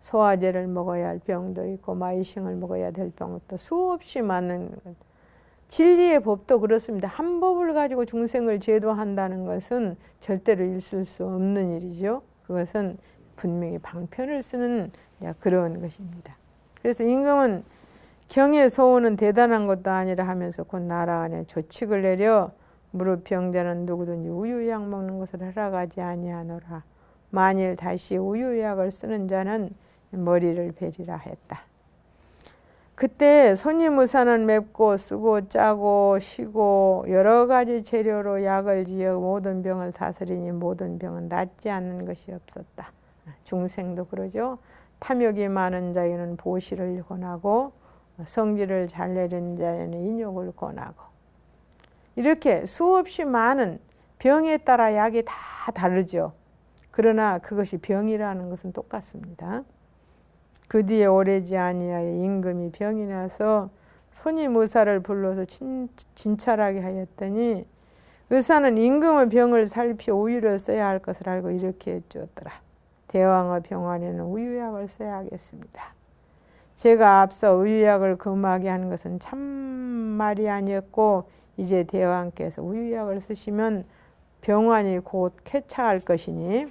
소화제를 먹어야 할 병도 있고 마이싱을 먹어야 될 병도 수없이 많은, 진리의 법도 그렇습니다. 한 법을 가지고 중생을 제도한다는 것은 절대로 있을 수 없는 일이죠. 그것은 분명히 방편을 쓰는 그런 것입니다. 그래서 임금은 경의 소원은 대단한 것도 아니라 하면서 곧 나라 안에 조칙을 내려 무릎 병자는 누구든지 우유약 먹는 것을 허락하지 아니하노라. 만일 다시 우유약을 쓰는 자는 머리를 베리라 했다. 그때 손님 의사는 맵고 쓰고 짜고 시고 여러 가지 재료로 약을 지어 모든 병을 다스리니 모든 병은 낫지 않는 것이 없었다. 중생도 그러죠. 탐욕이 많은 자에는 보시를 권하고 성질을 잘 내는 자에는 인욕을 권하고, 이렇게 수없이 많은 병에 따라 약이 다 다르죠. 그러나 그것이 병이라는 것은 똑같습니다. 그 뒤에 오래지 아니하여 임금이 병이 나서 손임 의사를 불러서 진찰하게 하였더니 의사는 임금의 병을 살피 우유를 써야 할 것을 알고 이렇게 해주었더라. 대왕의 병환에는 우유약을 써야 하겠습니다. 제가 앞서 우유약을 금하게 한 것은 참말이 아니었고 이제 대왕께서 우유약을 쓰시면 병환이 곧 쾌차할 것이니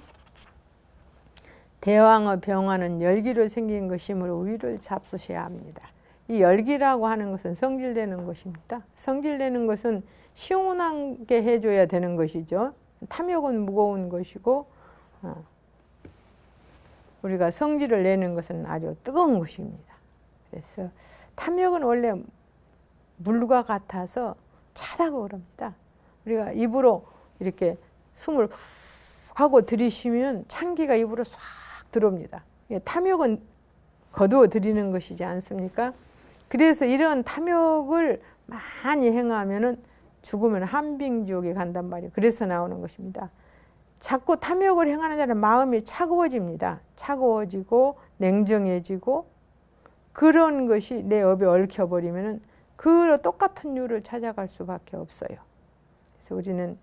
대왕의 병환은 열기로 생긴 것이므로 우유를 잡수셔야 합니다. 이 열기라고 하는 것은 성질내는 것입니다. 성질내는 것은 시원하게 해줘야 되는 것이죠. 탐욕은 무거운 것이고 우리가 성질을 내는 것은 아주 뜨거운 것입니다. 그래서 탐욕은 원래 물과 같아서 차다고 그럽니다. 우리가 입으로 이렇게 숨을 후 하고 들이쉬면 찬기가 입으로 싹 들어옵니다. 탐욕은 거두어 들이는 것이지 않습니까? 그래서 이런 탐욕을 많이 행하면은 죽으면 한빙지옥에 간단 말이에요. 그래서 나오는 것입니다. 자꾸 탐욕을 행하는 자는 마음이 차가워집니다. 차가워지고 냉정해지고 그런 것이 내 업에 얽혀버리면은 그 똑같은 류를 찾아갈 수밖에 없어요. 그래서 우리는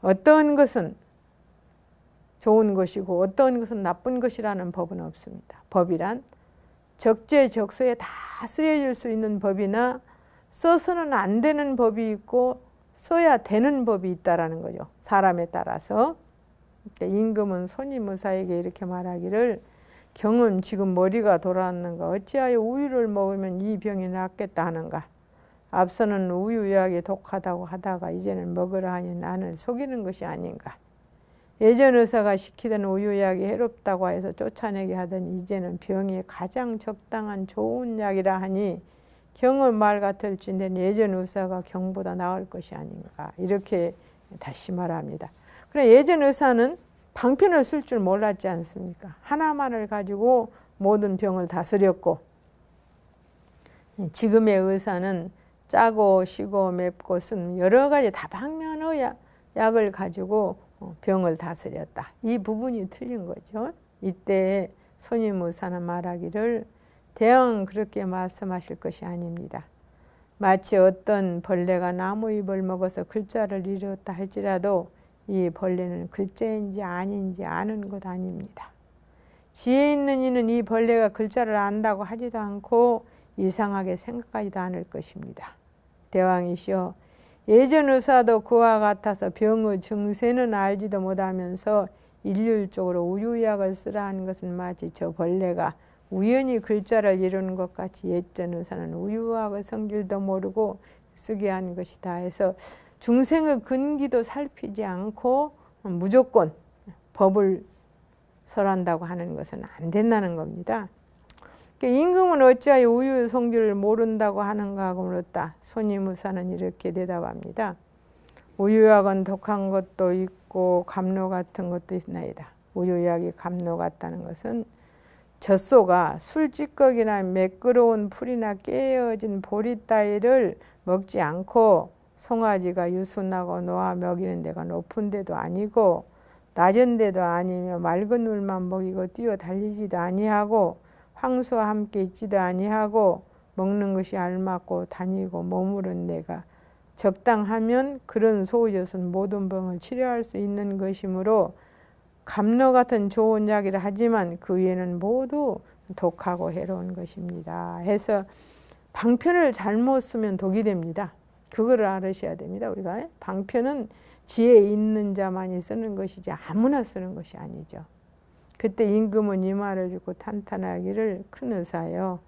어떤 것은 좋은 것이고 어떤 것은 나쁜 것이라는 법은 없습니다. 법이란 적재적소에 다 쓰여질 수 있는 법이나 써서는 안 되는 법이 있고 써야 되는 법이 있다라는 거죠. 사람에 따라서. 임금은 손임 의사에게 이렇게 말하기를 경은 지금 머리가 돌아왔는가 어찌하여 우유를 먹으면 이 병이 낫겠다 하는가. 앞서는 우유약이 독하다고 하다가 이제는 먹으라 하니 나를 속이는 것이 아닌가. 예전 의사가 시키던 우유약이 해롭다고 해서 쫓아내게 하더니 이제는 병이 가장 적당한 좋은 약이라 하니 경의 말 같을진데 예전 의사가 경보다 나을 것이 아닌가. 이렇게 다시 말합니다. 그래 예전 의사는 방편을 쓸 줄 몰랐지 않습니까? 하나만을 가지고 모든 병을 다스렸고 지금의 의사는 짜고 시고 맵고 쓴 여러 가지 다방면의 약을 가지고 병을 다스렸다. 이 부분이 틀린 거죠. 이때 손임 의사는 말하기를 대왕은 그렇게 말씀하실 것이 아닙니다. 마치 어떤 벌레가 나무잎을 먹어서 글자를 잃었다 할지라도 이 벌레는 글자인지 아닌지 아는 것 아닙니다. 지혜 있는 이는 이 벌레가 글자를 안다고 하지도 않고 이상하게 생각하지도 않을 것입니다. 대왕이시여 예전 의사도 그와 같아서 병의 증세는 알지도 못하면서 일률적으로 우유약을 쓰라 하는 것은 마치 저 벌레가 우연히 글자를 이루는 것 같이 예전 의사는 우유약의 성질도 모르고 쓰게 한 것이다 해서 중생의 근기도 살피지 않고 무조건 법을 설한다고 하는 것은 안 된다는 겁니다. 임금은 어찌하여 우유의 성질을 모른다고 하는가 하고 물었다. 손임 의사는 이렇게 대답합니다. 우유약은 독한 것도 있고 감로 같은 것도 있나이다. 우유약이 감로 같다는 것은 젖소가 술찌꺼기나 매끄러운 풀이나 깨어진 보리 따위를 먹지 않고 송아지가 유순하고 놓아 먹이는 데가 높은 데도 아니고 낮은 데도 아니며 맑은 물만 먹이고 뛰어 달리지도 아니하고 황소와 함께 있지도 아니하고 먹는 것이 알맞고 다니고 머무른 데가 적당하면 그런 소우젓은 모든 병을 치료할 수 있는 것이므로 감로 같은 좋은 약이라 하지만 그 위에는 모두 독하고 해로운 것입니다. 해서 방편을 잘못 쓰면 독이 됩니다. 그거를 알으셔야 됩니다. 우리가 방편은 지혜 있는 자만이 쓰는 것이지 아무나 쓰는 것이 아니죠. 그때 임금은 이 말을 듣고 탄탄하기를 큰 의사여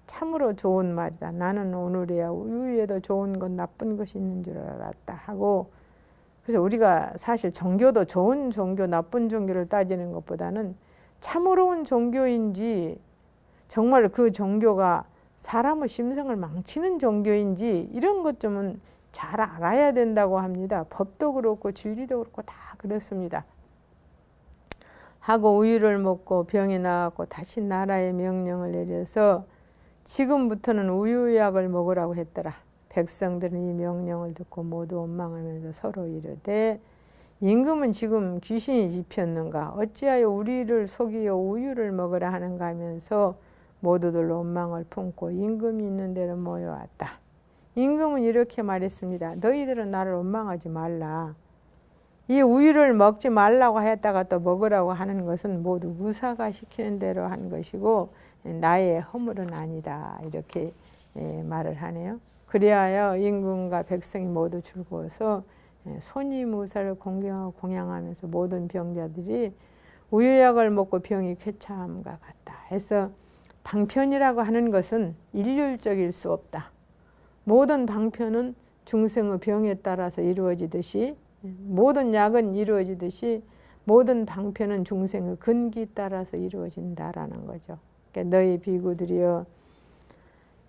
참으로 좋은 말이다. 나는 오늘이야 우유에도 좋은 것 나쁜 것이 있는 줄 알았다 하고 그래서 우리가 사실 종교도 좋은 종교 나쁜 종교를 따지는 것보다는 참으로운 종교인지 정말 그 종교가 사람의 심성을 망치는 종교인지 이런 것 좀은 잘 알아야 된다고 합니다. 법도 그렇고 진리도 그렇고 다 그렇습니다. 하고 우유를 먹고 병이 나았고 다시 나라의 명령을 내려서 지금부터는 우유약을 먹으라고 했더라. 백성들은 이 명령을 듣고 모두 원망하면서 서로 이르되 임금은 지금 귀신이 집혔는가? 어찌하여 우리를 속이어 우유를 먹으라 하는가 하면서 모두들 원망을 품고 임금이 있는 데로 모여왔다. 임금은 이렇게 말했습니다. 너희들은 나를 원망하지 말라. 이 우유를 먹지 말라고 했다가 또 먹으라고 하는 것은 모두 무사가 시키는 대로 한 것이고 나의 허물은 아니다. 이렇게 말을 하네요. 그리하여 임금과 백성이 모두 즐거워서 손이무사를 공양하면서 모든 병자들이 우유약을 먹고 병이 쾌차함과 같다. 해서 방편이라고 하는 것은 일률적일 수 없다. 모든 방편은 중생의 병에 따라서 이루어지듯이 모든 약은 이루어지듯이 모든 방편은 중생의 근기 따라서 이루어진다라는 거죠. 그러니까 너희 비구들이여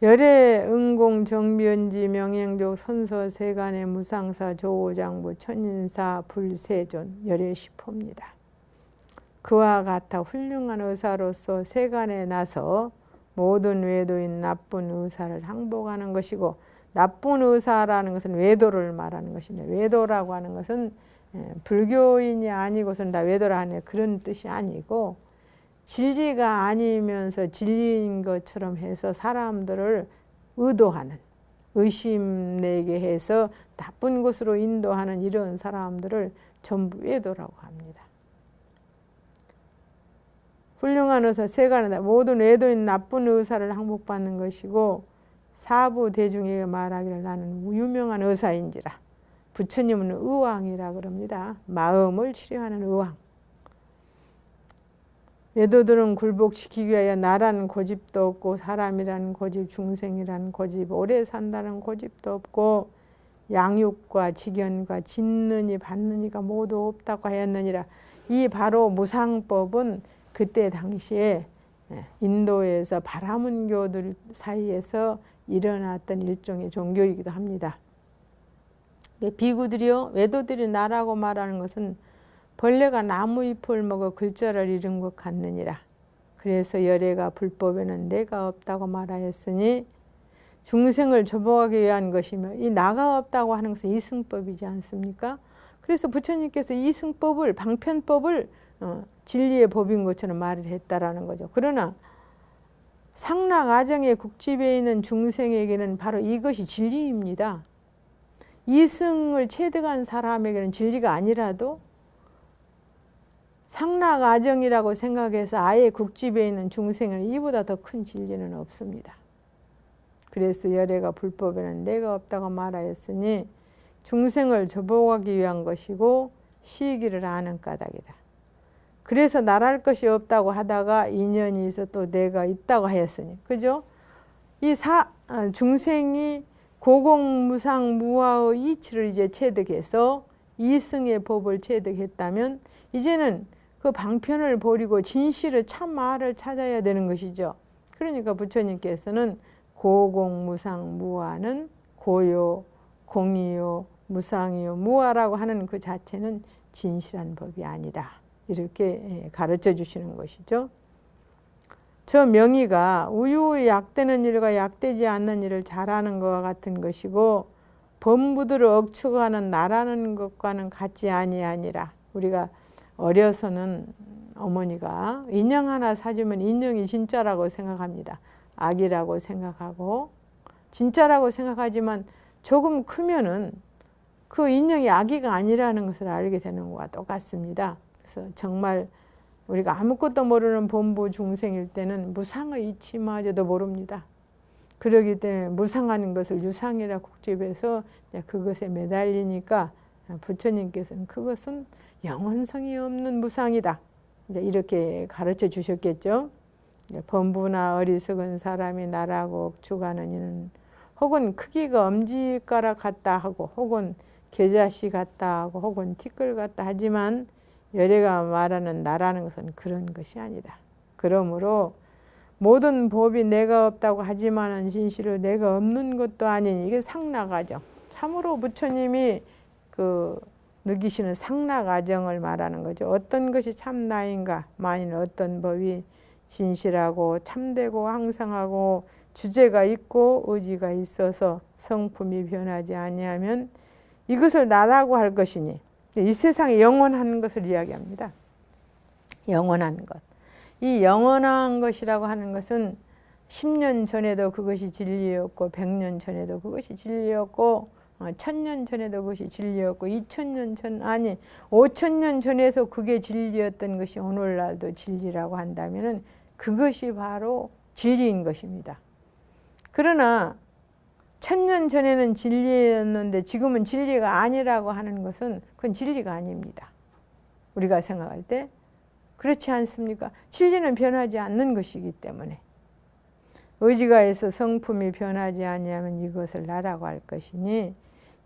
열애 응공 정변지 명행족 선서 세간의 무상사 조장부 천인사 불세존 열애 시포입니다. 그와 같아 훌륭한 의사로서 세간에 나서 모든 외도인 나쁜 의사를 항복하는 것이고 나쁜 의사라는 것은 외도를 말하는 것입니다. 외도라고 하는 것은 불교인이 아니고서는 다 외도라 하는 그런 뜻이 아니고 진리가 아니면서 진리인 것처럼 해서 사람들을 의도하는 의심 내게 해서 나쁜 곳으로 인도하는 이런 사람들을 전부 외도라고 합니다. 훌륭한 의사 세간에 모든 외도인 나쁜 의사를 항복받는 것이고 사부 대중에게 말하기를 나는 유명한 의사인지라. 부처님은 의왕이라 그럽니다. 마음을 치료하는 의왕. 외도들은 굴복시키기 위하여 나라는 고집도 없고 사람이라는 고집, 중생이라는 고집, 오래 산다는 고집도 없고 양육과 직연과 짓느니 받느니가 모두 없다고 하였느니라. 이 바로 무상법은 그때 당시에 인도에서 바라문교들 사이에서 일어났던 일종의 종교이기도 합니다. 비구들이요 외도들이 나라고 말하는 것은 벌레가 나무 잎을 먹어 글자를 잃은 것 같느니라. 그래서 열애가 불법에는 내가 없다고 말하였으니 중생을 조복하기 위한 것이며 이 나가 없다고 하는 것은 이승법이지 않습니까? 그래서 부처님께서 이승법을 방편법을 진리의 법인 것처럼 말을 했다라는 거죠. 그러나 상락아정의 국집에 있는 중생에게는 바로 이것이 진리입니다. 이승을 체득한 사람에게는 진리가 아니라도 상락아정이라고 생각해서 아예 국집에 있는 중생은 이보다 더 큰 진리는 없습니다. 그래서 열애가 불법에는 내가 없다고 말하였으니 중생을 조복하기 위한 것이고 시기를 아는 까닭이다. 그래서 나랄 것이 없다고 하다가 인연이 있어 또 내가 있다고 하였으니 그죠? 이 중생이 고공무상 무아의 이치를 이제 체득해서 이승의 법을 체득했다면 이제는 그 방편을 버리고 진실의 참말을 찾아야 되는 것이죠. 그러니까 부처님께서는 고공무상 무아는 고요, 공이요, 무상이요, 무아라고 하는 그 자체는 진실한 법이 아니다. 이렇게 가르쳐 주시는 것이죠. 저 명의가 우유의 약되는 일과 약되지 않는 일을 잘하는 것과 같은 것이고 범부들을 억축하는 나라는 것과는 같지 아니하니라. 우리가 어려서는 어머니가 인형 하나 사주면 인형이 진짜라고 생각합니다. 악이라고 생각하고 진짜라고 생각하지만 조금 크면은 그 인형이 악이가 아니라는 것을 알게 되는 것과 똑같습니다. 그래서 정말 우리가 아무것도 모르는 범부 중생일 때는 무상의 이치마저도 모릅니다. 그러기 때문에 무상한 것을 유상이라 국집해서 그것에 매달리니까 부처님께서는 그것은 영원성이 없는 무상이다. 이제 이렇게 가르쳐 주셨겠죠. 범부나 어리석은 사람이 나라고 억축하는 이는 혹은 크기가 엄지가락 같다 하고 혹은 계자씨 같다 하고 혹은 티끌 같다 하지만 열애가 말하는 나라는 것은 그런 것이 아니다. 그러므로 모든 법이 내가 없다고 하지만은 진실은 내가 없는 것도 아니니 이게 상락아정. 참으로 부처님이 느끼시는 상락아정을 말하는 거죠. 어떤 것이 참 나인가? 만일 어떤 법이 진실하고 참되고 항상하고 주제가 있고 의지가 있어서 성품이 변하지 아니하면 이것을 나라고 할 것이니 이 세상에 영원한 것을 이야기합니다. 영원한 것. 이 영원한 것이라고 하는 것은 10년 전에도 그것이 진리였고 100년 전에도 그것이 진리였고 1000년 전에도 그것이 진리였고 2000년 전 아니 5000년 전에도 그게 진리였던 것이 오늘날도 진리라고 한다면은 그것이 바로 진리인 것입니다. 그러나 1000년 전에는 진리였는데 지금은 진리가 아니라고 하는 것은 그건 진리가 아닙니다. 우리가 생각할 때 그렇지 않습니까? 진리는 변하지 않는 것이기 때문에 의지가에서 성품이 변하지 아니하면 이것을 나라고 할 것이니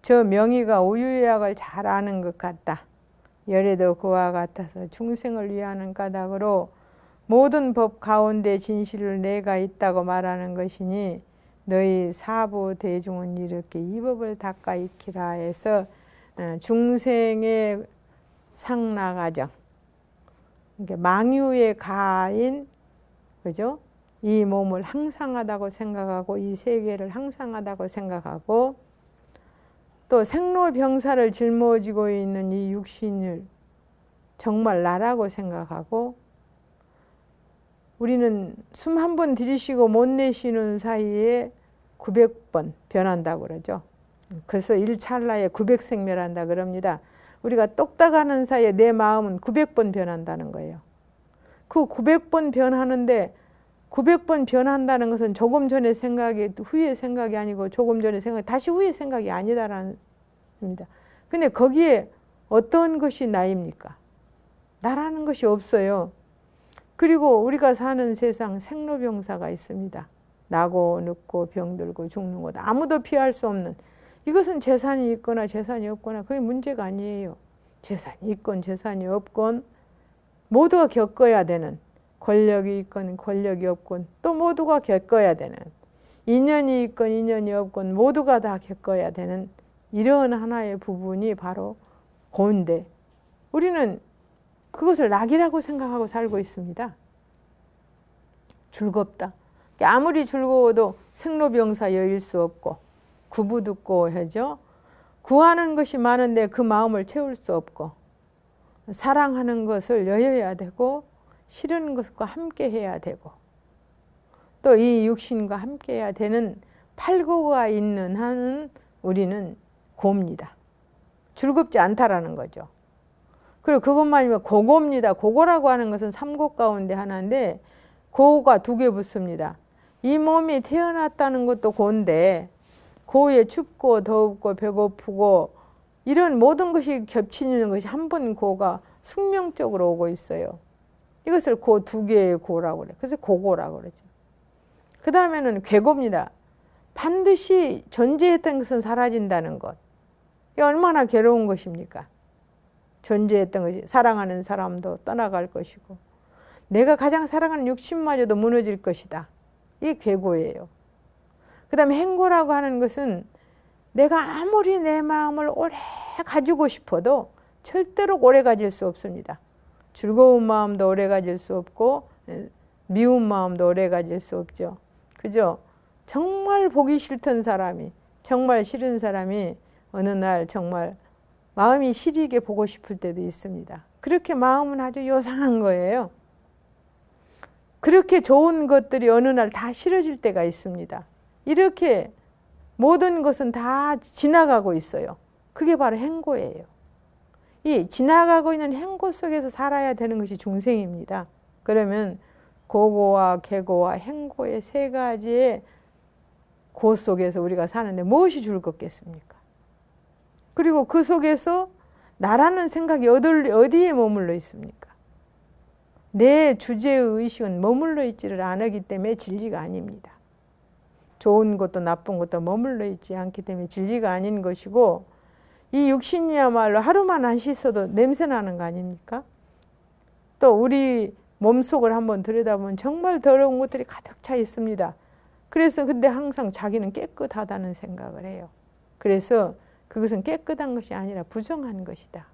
저 명의가 우유약을 잘 아는 것 같다. 열애도 그와 같아서 중생을 위하는 까닭으로 모든 법 가운데 진실을 내가 있다고 말하는 것이니 너희 사부 대중은 이렇게 이 법을 닦아 익히라 해서 중생의 상락아정, 망유의 가인, 그죠? 이 몸을 항상하다고 생각하고 이 세계를 항상하다고 생각하고 또 생로병사를 짊어지고 있는 이 육신을 정말 나라고 생각하고 우리는 숨 한 번 들이쉬고 못 내쉬는 사이에 900번 변한다고 그러죠. 그래서 1찰나에 900생멸한다 그럽니다. 우리가 똑딱하는 사이에 내 마음은 900번 변한다는 거예요. 그 900번 변하는데 900번 변한다는 것은 조금 전에 생각이 후에 생각이 아니고 조금 전에 생각이 다시 후에 생각이 아니다라는 겁니다. 근데 거기에 어떤 것이 나입니까? 나라는 것이 없어요. 그리고 우리가 사는 세상 생로병사가 있습니다. 나고 늙고 병들고 죽는 것 아무도 피할 수 없는 이것은 재산이 있거나 재산이 없거나 그게 문제가 아니에요. 재산이 있건 재산이 없건 모두가 겪어야 되는 권력이 있건 권력이 없건 또 모두가 겪어야 되는 인연이 있건 인연이 없건 모두가 다 겪어야 되는 이런 하나의 부분이 바로 고인데 우리는 그것을 낙이라고 생각하고 살고 있습니다. 즐겁다. 아무리 즐거워도 생로병사 여일 수 없고 구부듣고 하죠. 구하는 것이 많은데 그 마음을 채울 수 없고 사랑하는 것을 여여야 되고 싫은 것과 함께 해야 되고 또 이 육신과 함께 해야 되는 팔고가 있는 한은 우리는 고입니다. 즐겁지 않다라는 거죠. 그리고 그것만이면 고고입니다. 고고라고 하는 것은 삼고 가운데 하나인데 고가 두 개 붙습니다. 이 몸이 태어났다는 것도 고인데 고에 춥고 덥고 배고프고 이런 모든 것이 겹치는 것이 한 번 고가 숙명적으로 오고 있어요. 이것을 고 두 개의 고라고 그래요. 그래서 고고라고 그러죠. 그 다음에는 괴고입니다. 반드시 존재했던 것은 사라진다는 것. 이게 얼마나 괴로운 것입니까? 존재했던 것이 사랑하는 사람도 떠나갈 것이고 내가 가장 사랑하는 육신마저도 무너질 것이다. 이게 괴고예요. 그 다음에 행고라고 하는 것은 내가 아무리 내 마음을 오래 가지고 싶어도 절대로 오래 가질 수 없습니다. 즐거운 마음도 오래 가질 수 없고 미운 마음도 오래 가질 수 없죠. 그죠? 정말 보기 싫던 사람이 정말 싫은 사람이 어느 날 정말 마음이 시리게 보고 싶을 때도 있습니다. 그렇게 마음은 아주 요상한 거예요. 그렇게 좋은 것들이 어느 날 다 싫어질 때가 있습니다. 이렇게 모든 것은 다 지나가고 있어요. 그게 바로 행고예요. 이 지나가고 있는 행고 속에서 살아야 되는 것이 중생입니다. 그러면 고고와 계고와 행고의 세 가지의 고 속에서 우리가 사는데 무엇이 즐겁겠습니까? 그리고 그 속에서 나라는 생각이 어디에 머물러 있습니까? 내 주제의 의식은 머물러 있지를 않기 때문에 진리가 아닙니다. 좋은 것도 나쁜 것도 머물러 있지 않기 때문에 진리가 아닌 것이고 이 육신이야말로 하루만 안 씻어도 냄새나는 거 아닙니까? 또 우리 몸속을 한번 들여다보면 정말 더러운 것들이 가득 차 있습니다. 그래서 근데 항상 자기는 깨끗하다는 생각을 해요. 그래서 그것은 깨끗한 것이 아니라 부정한 것이다.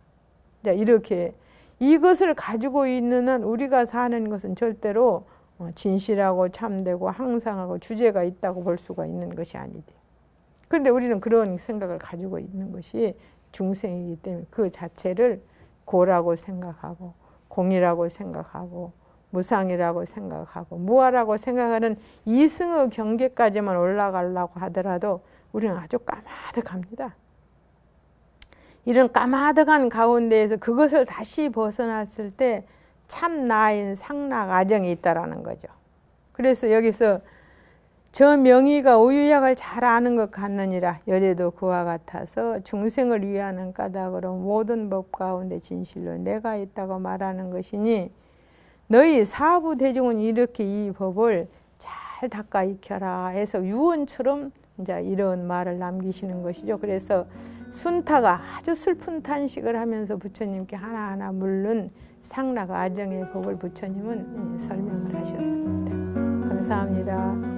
이렇게 이것을 가지고 있는 한 우리가 사는 것은 절대로 진실하고 참되고 항상하고 주제가 있다고 볼 수가 있는 것이 아니대. 그런데 우리는 그런 생각을 가지고 있는 것이 중생이기 때문에 그 자체를 고라고 생각하고 공이라고 생각하고 무상이라고 생각하고 무아라고 생각하는 이승의 경계까지만 올라가려고 하더라도 우리는 아주 까마득합니다. 이런 까마득한 가운데에서 그것을 다시 벗어났을 때 참 나인 상락 아정이 있다라는 거죠. 그래서 여기서 저 명의가 우유약을 잘 아는 것 같느니라. 열에도 그와 같아서 중생을 위하는 까닭으로 모든 법 가운데 진실로 내가 있다고 말하는 것이니 너희 사부 대중은 이렇게 이 법을 잘 닦아 익혀라 해서 유언처럼 이제 이런 말을 남기시는 것이죠. 그래서 순타가 아주 슬픈 탄식을 하면서 부처님께 하나하나 물른 상락 아정의 법을 부처님은 설명을 하셨습니다. 감사합니다.